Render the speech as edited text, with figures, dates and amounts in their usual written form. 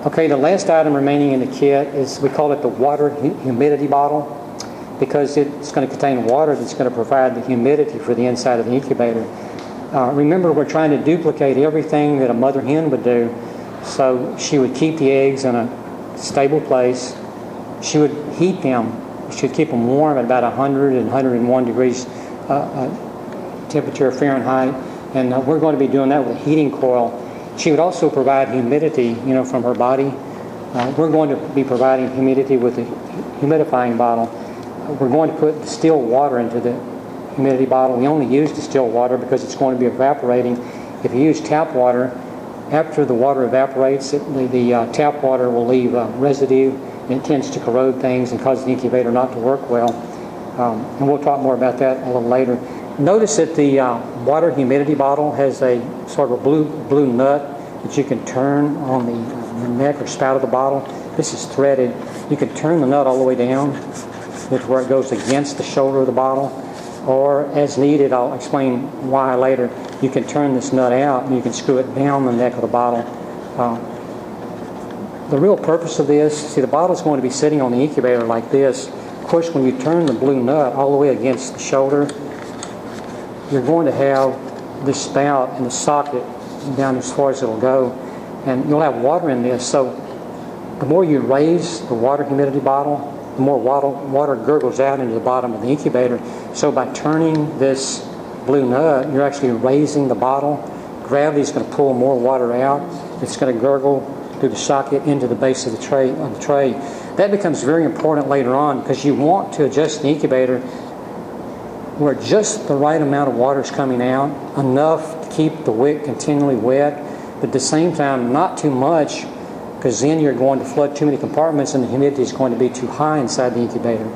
Okay, the last item remaining in the kit is, we call it the water humidity bottle, because it's going to contain water that's going to provide the humidity for the inside of the incubator. Remember, we're trying to duplicate everything that a mother hen would do. So she would keep the eggs in a stable place. She would heat them. She would keep them warm at about 100 and 101 degrees temperature Fahrenheit. And we're going to be doing that with a heating coil. She would also provide humidity, from her body. We're going to be providing humidity with a humidifying bottle. We're going to put distilled water into the humidity bottle. We only use distilled water because it's going to be evaporating. If you use tap water, after the water evaporates, the tap water will leave residue, and it tends to corrode things and cause the incubator not to work well. And we'll talk more about that a little later. Notice that the water humidity bottle has a sort of a blue nut that you can turn on the neck or spout of the bottle. This is threaded. You can turn the nut all the way down to where it goes against the shoulder of the bottle, or as needed, I'll explain why later, you can turn this nut out and you can screw it down the neck of the bottle. The real purpose of this, see, the bottle is going to be sitting on the incubator like this. Of course, when you turn the blue nut all the way against the shoulder, you're going to have this spout and the socket down as far as it'll go, and you'll have water in this. So the more you raise the water humidity bottle, the more water gurgles out into the bottom of the incubator. So by turning this blue nut, you're actually raising the bottle. Gravity is going to pull more water out. It's going to gurgle through the socket into the base of the tray. That becomes very important later on, because you want to adjust the incubator where just the right amount of water is coming out, enough to keep the wick continually wet, but at the same time not too much, because then you're going to flood too many compartments and the humidity is going to be too high inside the incubator.